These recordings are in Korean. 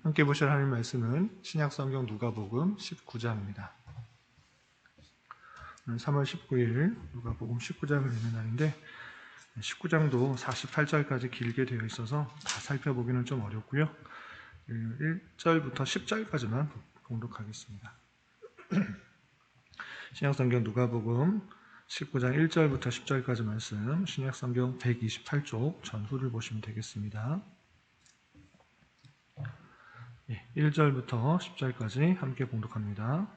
함께 보실 하나님 말씀은 신약성경 누가복음 19장입니다. 오늘 3월 19일 누가복음 19장을 읽는 날인데 19장도 48절까지 길게 되어 있어서 다 살펴보기는 좀 어렵고요. 1절부터 10절까지만 봉독하겠습니다. 신약성경 누가복음 19장 1절부터 10절까지 말씀, 신약성경 128쪽 전후를 보시면 되겠습니다. 1절부터 10절까지 함께 봉독합니다.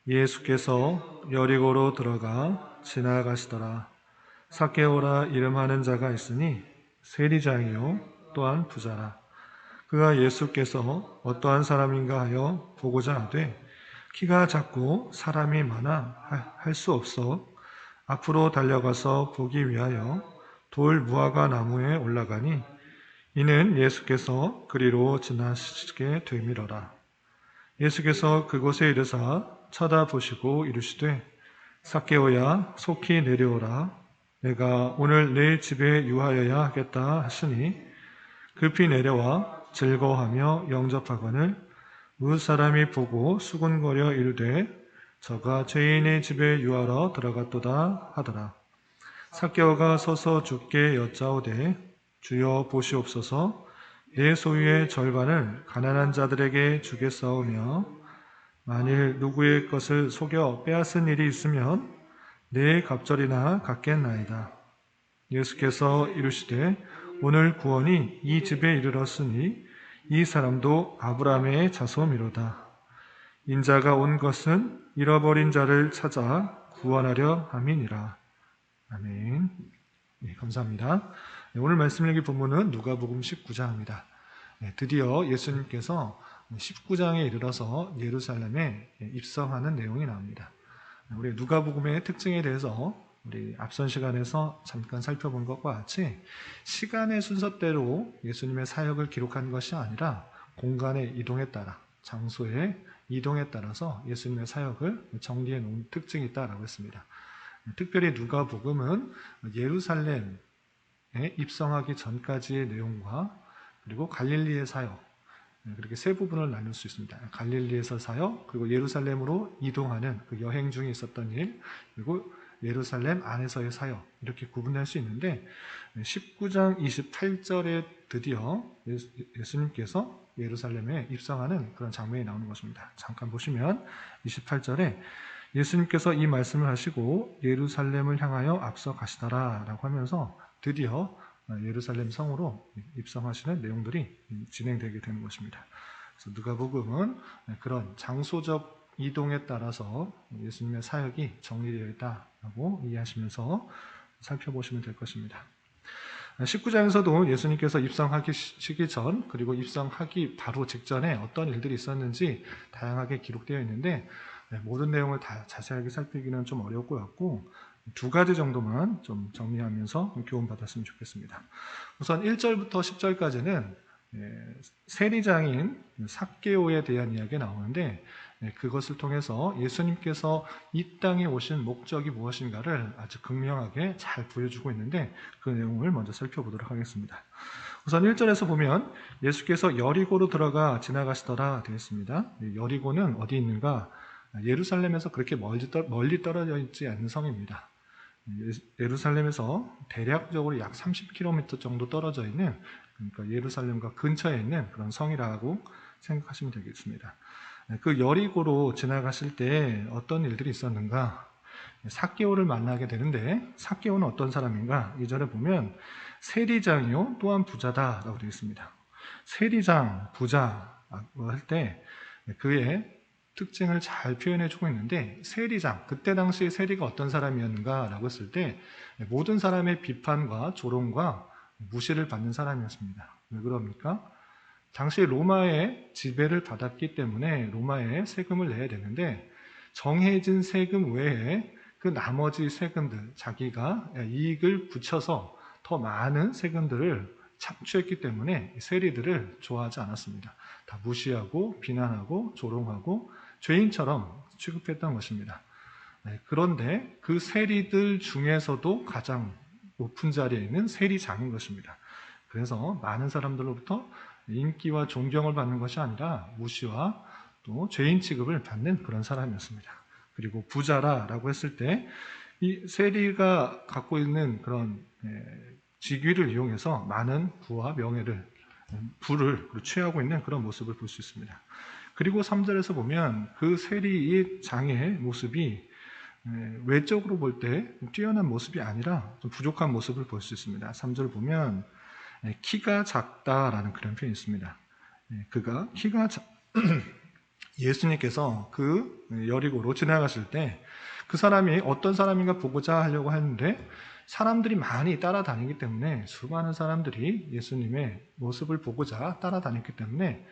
예수께서 여리고로 들어가 지나가시더라. 삭개오라 이름하는 자가 있으니 세리장이요 또한 부자라. 그가 예수께서 어떠한 사람인가 하여 보고자 하되 키가 작고 사람이 많아 할 수 없어 앞으로 달려가서 보기 위하여 돌 무화과 나무에 올라가니 이는 예수께서 그리로 지나시게 되밀어라. 예수께서 그곳에 이르사 쳐다보시고 이르시되 삭개오야 속히 내려오라. 내가 오늘 내 집에 유하여야 하겠다 하시니 급히 내려와 즐거워하며 영접하거늘 무릇 사람이 보고 수군거려 이르되 저가 죄인의 집에 유하러 들어갔도다 하더라. 삭개오가 서서 주께 여짜오되 주여 보시옵소서 내 소유의 절반을 가난한 자들에게 주겠사오며 만일 누구의 것을 속여 빼앗은 일이 있으면 내 갑절이나 갚겠나이다. 예수께서 이르시되 오늘 구원이 이 집에 이르렀으니 이 사람도 아브라함의 자손이로다. 인자가 온 것은 잃어버린 자를 찾아 구원하려 함이니라. 아멘. 네, 감사합니다. 네, 오늘 말씀 읽기 본문은 누가복음 19장입니다. 네, 드디어 예수님께서 19장에 이르러서 예루살렘에 입성하는 내용이 나옵니다. 우리 누가복음의 특징에 대해서 우리 앞선 시간에서 잠깐 살펴본 것과 같이 시간의 순서대로 예수님의 사역을 기록한 것이 아니라 공간의 이동에 따라, 장소의 이동에 따라서 예수님의 사역을 정리해 놓은 특징이 있다라고 했습니다. 특별히 누가복음은 예루살렘에 입성하기 전까지의 내용과 그리고 갈릴리의 사역, 그렇게 세 부분을 나눌 수 있습니다. 갈릴리에서 사역, 그리고 예루살렘으로 이동하는 그 여행 중에 있었던 일, 그리고 예루살렘 안에서의 사역, 이렇게 구분할 수 있는데 19장 28절에 드디어 예수님께서 예루살렘에 입성하는 그런 장면이 나오는 것입니다. 잠깐 보시면 28절에 예수님께서 이 말씀을 하시고 예루살렘을 향하여 앞서 가시더라 라고 하면서 드디어 예루살렘 성으로 입성하시는 내용들이 진행되게 되는 것입니다. 그래서 누가복음은 그런 장소적 이동에 따라서 예수님의 사역이 정리되어 있다고 이해하시면서 살펴보시면 될 것입니다. 19장에서도 예수님께서 입성하시기 전 그리고 입성하기 바로 직전에 어떤 일들이 있었는지 다양하게 기록되어 있는데 모든 내용을 다 자세하게 살피기는 좀 어려울 것 같고 두 가지 정도만 좀 정리하면서 교훈받았으면 좋겠습니다. 우선 1절부터 10절까지는 세리장인 삭개오에 대한 이야기가 나오는데 그것을 통해서 예수님께서 이 땅에 오신 목적이 무엇인가를 아주 극명하게 잘 보여주고 있는데 그 내용을 먼저 살펴보도록 하겠습니다. 우선 1절에서 보면 예수께서 여리고로 들어가 지나가시더라 되어 있습니다. 여리고는 어디 있는가? 예루살렘에서 그렇게 멀리 떨어져 있지 않는 성입니다. 예루살렘에서 대략적으로 약 30km 정도 떨어져 있는, 그러니까 예루살렘과 근처에 있는 그런 성이라고 생각하시면 되겠습니다. 그 여리고로 지나가실 때 어떤 일들이 있었는가? 삭개오를 만나게 되는데 삭개오는 어떤 사람인가? 2절에 보면 세리장이요 또한 부자다라고 되어 있습니다. 세리장, 부자라고 할 때 그의 특징을 잘 표현해주고 있는데 세리장, 그때 당시 세리가 어떤 사람이었는가라고 했을 때 모든 사람의 비판과 조롱과 무시를 받는 사람이었습니다. 왜 그럽니까? 당시 로마의 지배를 받았기 때문에 로마에 세금을 내야 되는데 정해진 세금 외에 그 나머지 세금들, 자기가 이익을 붙여서 더 많은 세금들을 착취했기 때문에 세리들을 좋아하지 않았습니다. 다 무시하고 비난하고 조롱하고 죄인처럼 취급했던 것입니다. 그런데 그 세리들 중에서도 가장 높은 자리에 있는 세리장인 것입니다. 그래서 많은 사람들로부터 인기와 존경을 받는 것이 아니라 무시와 또 죄인 취급을 받는 그런 사람이었습니다. 그리고 부자라고 했을 때 이 세리가 갖고 있는 그런 직위를 이용해서 많은 부와 명예를 부를 취하고 있는 그런 모습을 볼 수 있습니다. 그리고 3절에서 보면 그 세리의 장의 모습이 외적으로 볼 때 뛰어난 모습이 아니라 좀 부족한 모습을 볼 수 있습니다. 3절 보면 키가 작다라는 그런 표현이 있습니다. 그가 키가 예수님께서 그 여리고로 지나가실 때 그 사람이 어떤 사람인가 보고자 하려고 하는데 사람들이 많이 따라다니기 때문에 수많은 사람들이 예수님의 모습을 보고자 따라다녔기 때문에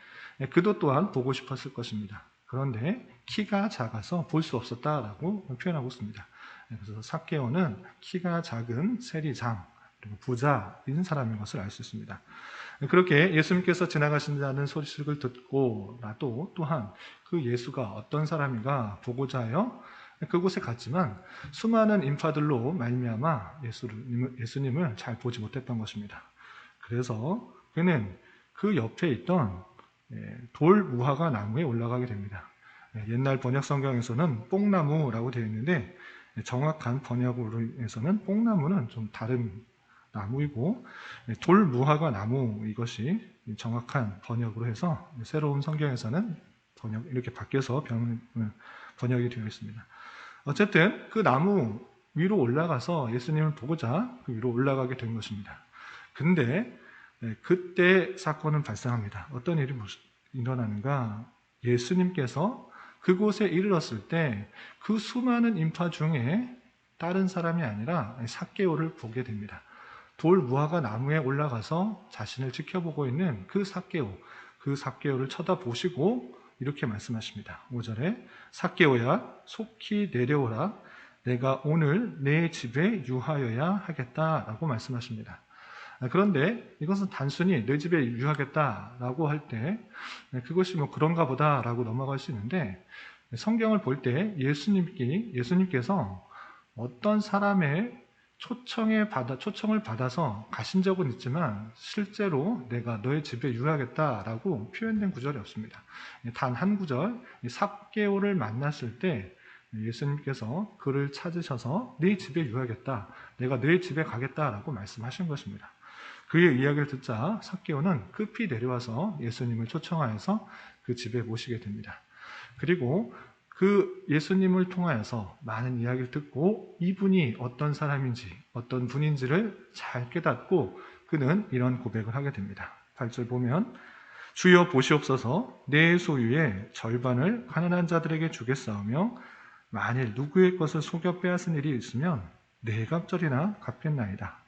그도 또한 보고 싶었을 것입니다. 그런데 키가 작아서 볼 수 없었다라고 표현하고 있습니다. 그래서 삭개오는 키가 작은 세리장 그리고 부자인 사람인 것을 알 수 있습니다. 그렇게 예수님께서 지나가신다는 소식을 듣고라도 또한 그 예수가 어떤 사람인가 보고자 하여 그곳에 갔지만 수많은 인파들로 말미암아 예수님을 잘 보지 못했던 것입니다. 그래서 그는 그 옆에 있던 돌 무화과 나무에 올라가게 됩니다. 옛날 번역 성경에서는 뽕나무라고 되어 있는데 정확한 번역으로에서는 뽕나무는 좀 다른 나무이고 돌 무화과 나무 이것이 정확한 번역으로 해서 새로운 성경에서는 이렇게 바뀌어서 번역이 되어 있습니다. 어쨌든 그 나무 위로 올라가서 예수님을 보고자 그 위로 올라가게 된 것입니다. 근데 그때 사건은 발생합니다. 어떤 일이 일어나는가? 예수님께서 그곳에 이르렀을 때 그 수많은 인파 중에 다른 사람이 아니라 삭개오를 보게 됩니다. 돌 무화과 나무에 올라가서 자신을 지켜보고 있는 그 삭개오를 쳐다보시고 이렇게 말씀하십니다. 5절에 삭개오야 속히 내려오라 내가 오늘 내 집에 유하여야 하겠다라고 말씀하십니다. 그런데 이것은 단순히 내 집에 유하겠다라고 할 때 그것이 뭐 그런가 보다라고 넘어갈 수 있는데 성경을 볼 때 예수님께서 어떤 사람의 초청을 받아서 가신 적은 있지만 실제로 내가 너의 집에 유하겠다라고 표현된 구절이 없습니다. 단 한 구절, 삭개오를 만났을 때 예수님께서 그를 찾으셔서 네 집에 유하겠다, 내가 너의 집에 가겠다라고 말씀하신 것입니다. 그의 이야기를 듣자 삭개오는 급히 내려와서 예수님을 초청하여서 그 집에 모시게 됩니다. 그리고 그 예수님을 통하여서 많은 이야기를 듣고 이분이 어떤 사람인지 어떤 분인지를 잘 깨닫고 그는 이런 고백을 하게 됩니다. 8절 보면 주여 보시옵소서 내 소유의 절반을 가난한 자들에게 주겠사오며 만일 누구의 것을 속여 빼앗은 일이 있으면 네 갑절이나 갚겠나이다.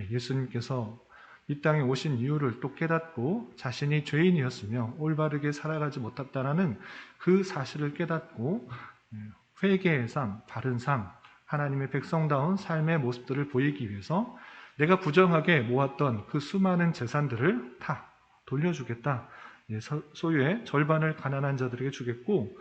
예수님께서 이 땅에 오신 이유를 또 깨닫고 자신이 죄인이었으며 올바르게 살아가지 못했다라는 그 사실을 깨닫고 회개의 삶, 바른 삶, 하나님의 백성다운 삶의 모습들을 보이기 위해서 내가 부정하게 모았던 그 수많은 재산들을 다 돌려주겠다. 소유의 절반을 가난한 자들에게 주겠고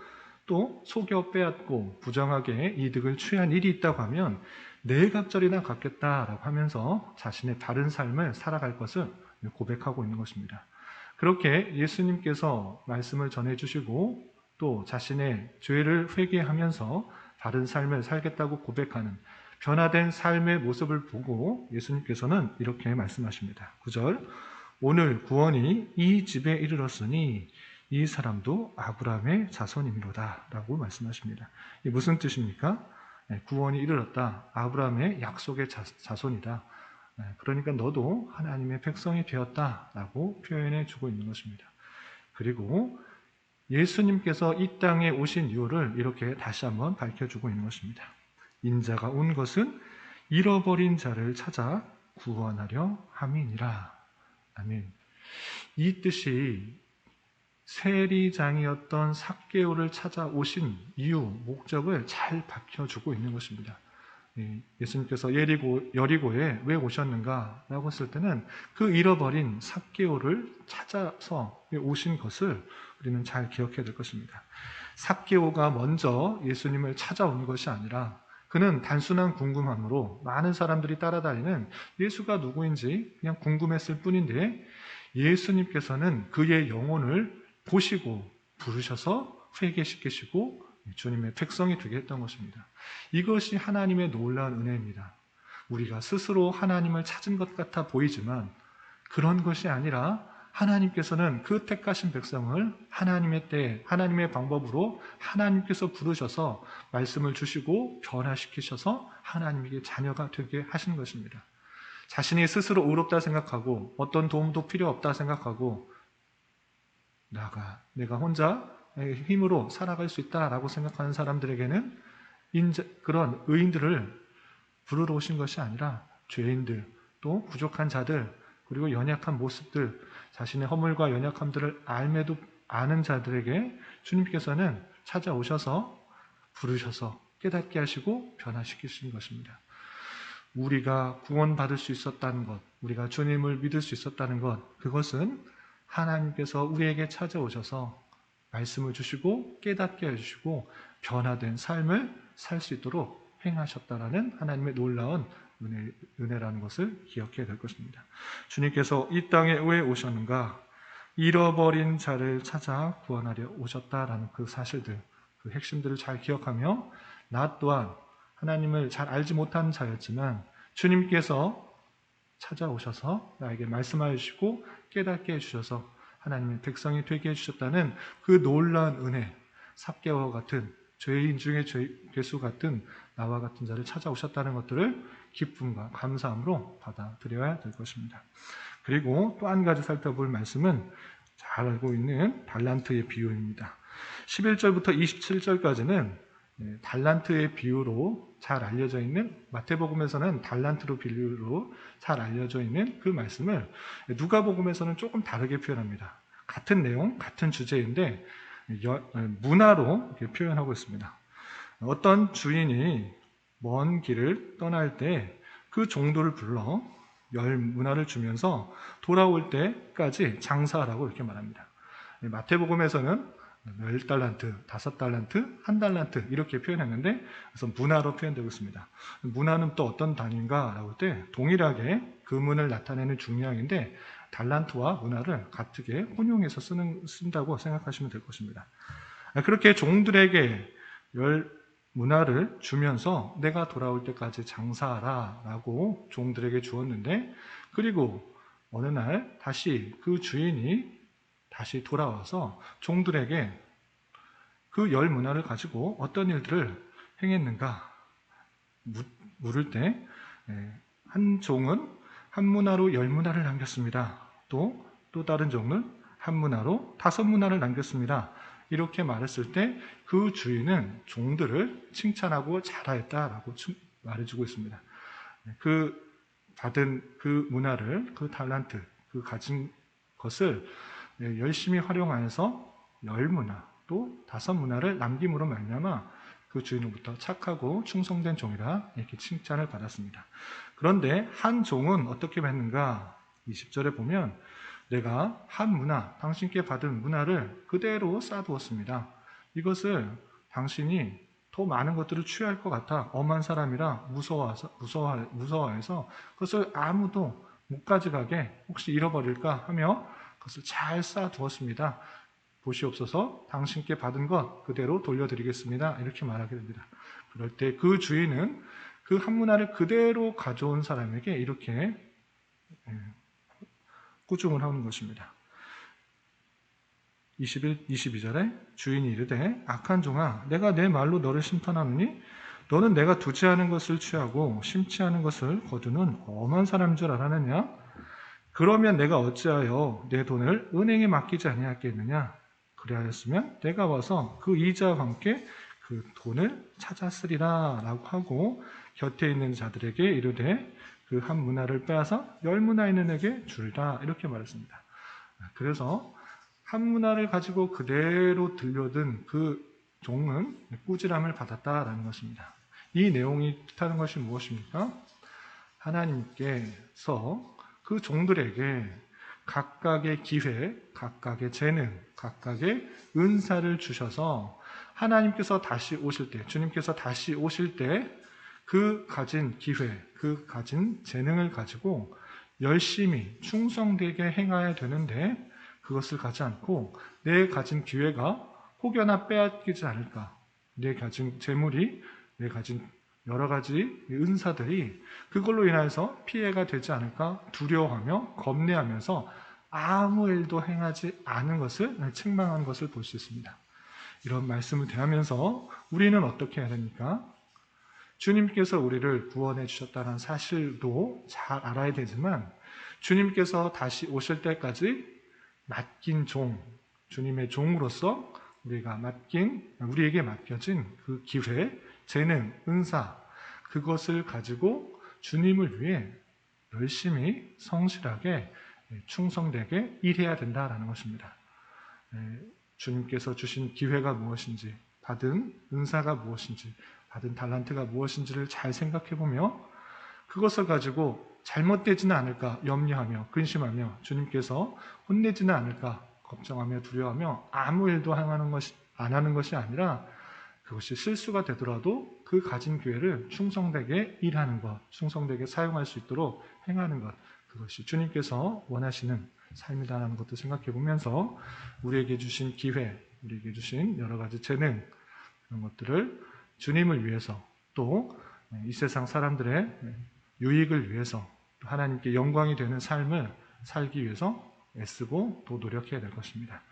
또 속여 빼앗고 부정하게 이득을 취한 일이 있다고 하면 네 갑절이나 갚겠다라고 하면서 자신의 바른 삶을 살아갈 것을 고백하고 있는 것입니다. 그렇게 예수님께서 말씀을 전해주시고 또 자신의 죄를 회개하면서 바른 삶을 살겠다고 고백하는 변화된 삶의 모습을 보고 예수님께서는 이렇게 말씀하십니다. 9절 오늘 구원이 이 집에 이르렀으니 이 사람도 아브라함의 자손이미로다 라고 말씀하십니다. 이게 무슨 뜻입니까? 구원이 이르렀다. 아브라함의 약속의 자손이다. 그러니까 너도 하나님의 백성이 되었다 라고 표현해 주고 있는 것입니다. 그리고 예수님께서 이 땅에 오신 이유를 이렇게 다시 한번 밝혀주고 있는 것입니다. 인자가 온 것은 잃어버린 자를 찾아 구원하려 함이니라. 아멘. 이 뜻이 세리장이었던 삭개오를 찾아오신 이유, 목적을 잘 밝혀주고 있는 것입니다. 예수님께서 여리고에 왜 오셨는가 라고 했을 때는 그 잃어버린 삭개오를 찾아서 오신 것을 우리는 잘 기억해야 될 것입니다. 삭개오가 먼저 예수님을 찾아온 것이 아니라 그는 단순한 궁금함으로 많은 사람들이 따라다니는 예수가 누구인지 그냥 궁금했을 뿐인데 예수님께서는 그의 영혼을 보시고 부르셔서 회개시키시고 주님의 백성이 되게 했던 것입니다. 이것이 하나님의 놀라운 은혜입니다. 우리가 스스로 하나님을 찾은 것 같아 보이지만 그런 것이 아니라 하나님께서는 그 택하신 백성을 하나님의 때, 하나님의 방법으로 하나님께서 부르셔서 말씀을 주시고 변화시키셔서 하나님에게 자녀가 되게 하신 것입니다. 자신이 스스로 의롭다 생각하고 어떤 도움도 필요 없다 생각하고 내가 혼자 힘으로 살아갈 수 있다라고 생각하는 사람들에게는 그런 의인들을 부르러 오신 것이 아니라 죄인들, 또 부족한 자들, 그리고 연약한 모습들, 자신의 허물과 연약함들을 알매도 아는 자들에게 주님께서는 찾아오셔서 부르셔서 깨닫게 하시고 변화시키신 것입니다. 우리가 구원받을 수 있었다는 것, 우리가 주님을 믿을 수 있었다는 것, 그것은 하나님께서 우리에게 찾아오셔서 말씀을 주시고 깨닫게 해주시고 변화된 삶을 살 수 있도록 행하셨다라는 하나님의 놀라운 은혜라는 것을 기억해야 될 것입니다. 주님께서 이 땅에 왜 오셨는가? 잃어버린 자를 찾아 구원하려 오셨다라는 그 사실들, 그 핵심들을 잘 기억하며 나 또한 하나님을 잘 알지 못하는 자였지만 주님께서 찾아오셔서 나에게 말씀하여 주시고 깨닫게 해주셔서 하나님의 백성이 되게 해주셨다는 그 놀라운 은혜, 삭개와 같은 죄인 중에 괴수 같은 나와 같은 자를 찾아오셨다는 것들을 기쁨과 감사함으로 받아들여야 될 것입니다. 그리고 또 한 가지 살펴볼 말씀은 잘 알고 있는 달란트의 비유입니다. 11절부터 27절까지는 달란트의 비유로 잘 알려져 있는, 마태복음에서는 달란트로 비유로 잘 알려져 있는 그 말씀을 누가복음에서는 조금 다르게 표현합니다. 같은 내용, 같은 주제인데 문화로 이렇게 표현하고 있습니다. 어떤 주인이 먼 길을 떠날 때 그 종도를 불러 10문화를 주면서 돌아올 때까지 장사하라고 이렇게 말합니다. 마태복음에서는 10달란트, 5달란트, 1달란트 이렇게 표현했는데 그래서 문화로 표현되고 있습니다. 문화는 또 어떤 단위인가 라고 할 때 동일하게 금은을 나타내는 중량인데 달란트와 문화를 같게 혼용해서 쓴다고 생각하시면 될 것입니다. 그렇게 종들에게 10문화를 주면서 내가 돌아올 때까지 장사하라 라고 종들에게 주었는데 그리고 어느 날 다시 그 주인이 다시 돌아와서 종들에게 그 10문화를 가지고 어떤 일들을 행했는가 물을 때 한 종은 1문화로 10문화를 남겼습니다. 또 다른 종은 1문화로 5문화를 남겼습니다. 이렇게 말했을 때 그 주인은 종들을 칭찬하고 잘하였다라고 말해주고 있습니다. 그 받은 그 문화를, 그 달란트, 그 가진 것을 열심히 활용하여서 10문화 또 5문화를 남김으로 말미암아 그 주인으로부터 착하고 충성된 종이라 이렇게 칭찬을 받았습니다. 그런데 한 종은 어떻게 했는가? 20절에 보면 내가 한 문화, 당신께 받은 문화를 그대로 쌓아두었습니다. 이것을 당신이 더 많은 것들을 취할 것 같아 엄한 사람이라 무서워해서 그것을 아무도 못 가져가게 혹시 잃어버릴까 하며 그것을 잘 쌓아두었습니다. 보시옵소서 당신께 받은 것 그대로 돌려드리겠습니다. 이렇게 말하게 됩니다. 그럴 때 그 주인은 그 한 문화를 그대로 가져온 사람에게 이렇게 꾸중을 하는 것입니다. 22절에 주인이 이르되 악한 종아 내가 내 말로 너를 심판하노니 너는 내가 두지 않은 것을 취하고 심지 않은 것을 거두는 엄한 사람인 줄 알았느냐? 그러면 내가 어찌하여 내 돈을 은행에 맡기지 아니하겠느냐? 그리하였으면 내가 와서 그 이자와 함께 그 돈을 찾았으리라 라고 하고 곁에 있는 자들에게 이르되 그 한 문화를 빼앗아 10문화 있는 에게 줄다 이렇게 말했습니다. 그래서 한 문화를 가지고 그대로 들려든 그 종은 꾸지람을 받았다라는 것입니다. 이 내용이 뜻하는 것이 무엇입니까? 하나님께서 그 종들에게 각각의 기회, 각각의 재능, 각각의 은사를 주셔서 하나님께서 다시 오실 때, 주님께서 다시 오실 때 그 가진 기회, 그 가진 재능을 가지고 열심히 충성되게 행해야 되는데 그것을 가지 않고 내 가진 기회가 혹여나 빼앗기지 않을까, 내 가진 재물이, 내 가진 여러 가지 은사들이 그걸로 인해서 피해가 되지 않을까 두려워하며 겁내하면서 아무 일도 행하지 않은 것을 책망하는 것을 볼 수 있습니다. 이런 말씀을 대하면서 우리는 어떻게 해야 됩니까? 주님께서 우리를 구원해 주셨다는 사실도 잘 알아야 되지만 주님께서 다시 오실 때까지 맡긴 종, 주님의 종으로서 우리에게 맡겨진 그 기회, 재능, 은사, 그것을 가지고 주님을 위해 열심히 성실하게 충성되게 일해야 된다라는 것입니다. 주님께서 주신 기회가 무엇인지, 받은 은사가 무엇인지, 받은 달란트가 무엇인지를 잘 생각해보며 그것을 가지고 잘못되지는 않을까 염려하며 근심하며 주님께서 혼내지는 않을까 걱정하며 두려워하며 아무 일도 안 하는 것이 아니라 그것이 실수가 되더라도 그 가진 기회를 충성되게 일하는 것, 충성되게 사용할 수 있도록 행하는 것, 그것이 주님께서 원하시는 삶이다라는 것도 생각해 보면서 우리에게 주신 기회, 우리에게 주신 여러 가지 재능, 그런 것들을 주님을 위해서 또 이 세상 사람들의 유익을 위해서 또 하나님께 영광이 되는 삶을 살기 위해서 애쓰고 또 노력해야 될 것입니다.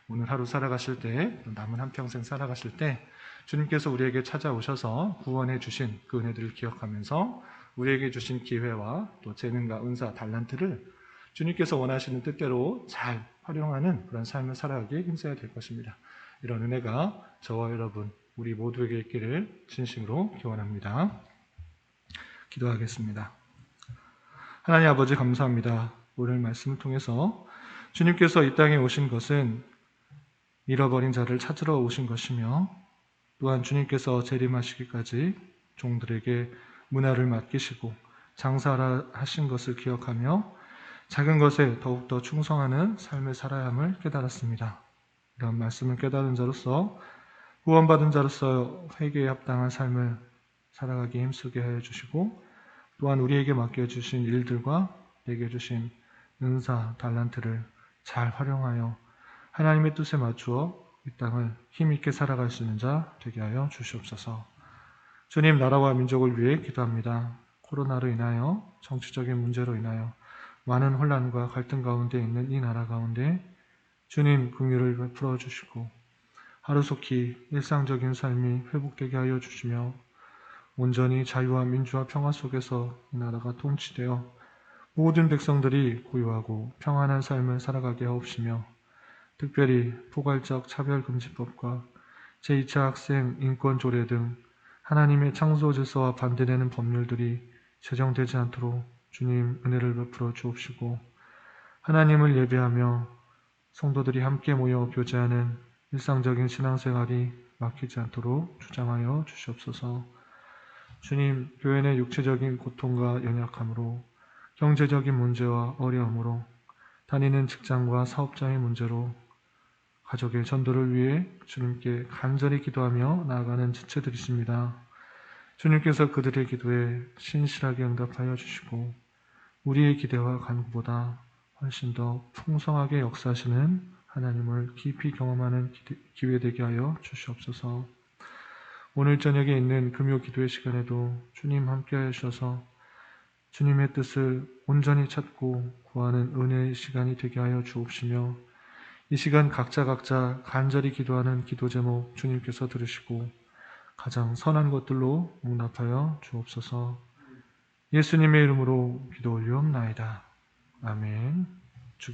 오늘 하루 살아가실 때, 남은 한평생 살아가실 때 주님께서 우리에게 찾아오셔서 구원해 주신 그 은혜들을 기억하면서 우리에게 주신 기회와 또 재능과 은사, 달란트를 주님께서 원하시는 뜻대로 잘 활용하는 그런 삶을 살아가기에 힘써야 될 것입니다. 이런 은혜가 저와 여러분, 우리 모두에게 있기를 진심으로 기원합니다. 기도하겠습니다. 하나님 아버지 감사합니다. 오늘 말씀을 통해서 주님께서 이 땅에 오신 것은 잃어버린 자를 찾으러 오신 것이며 또한 주님께서 재림하시기까지 종들에게 문화를 맡기시고 장사하라 하신 것을 기억하며 작은 것에 더욱더 충성하는 삶을 살아야 함을 깨달았습니다. 이런 말씀을 깨달은 자로서 구원받은 자로서 회개에 합당한 삶을 살아가기에 힘쓰게 하여 주시고 또한 우리에게 맡겨주신 일들과 내게 주신 은사, 달란트를 잘 활용하여 하나님의 뜻에 맞추어 이 땅을 힘있게 살아갈 수 있는 자 되게 하여 주시옵소서. 주님, 나라와 민족을 위해 기도합니다. 코로나로 인하여 정치적인 문제로 인하여 많은 혼란과 갈등 가운데 있는 이 나라 가운데 주님 긍휼을 베풀어 주시고 하루속히 일상적인 삶이 회복되게 하여 주시며 온전히 자유와 민주와 평화 속에서 이 나라가 통치되어 모든 백성들이 고요하고 평안한 삶을 살아가게 하옵시며 특별히 포괄적 차별금지법과 제2차 학생 인권조례 등 하나님의 창조 질서와 반대되는 법률들이 제정되지 않도록 주님 은혜를 베풀어 주옵시고 하나님을 예배하며 성도들이 함께 모여 교제하는 일상적인 신앙생활이 막히지 않도록 주장하여 주시옵소서. 주님, 교회 내 육체적인 고통과 연약함으로 경제적인 문제와 어려움으로 다니는 직장과 사업장의 문제로 가족의 전도를 위해 주님께 간절히 기도하며 나아가는 지체들이십니다. 주님께서 그들의 기도에 신실하게 응답하여 주시고 우리의 기대와 간구보다 훨씬 더 풍성하게 역사하시는 하나님을 깊이 경험하는 기회 되게 하여 주시옵소서. 오늘 저녁에 있는 금요 기도의 시간에도 주님 함께 하셔서 주님의 뜻을 온전히 찾고 구하는 은혜의 시간이 되게 하여 주옵시며 이 시간 각자 간절히 기도하는 기도 제목 주님께서 들으시고 가장 선한 것들로 응답하여 주옵소서. 예수님의 이름으로 기도 올리옵나이다. 아멘.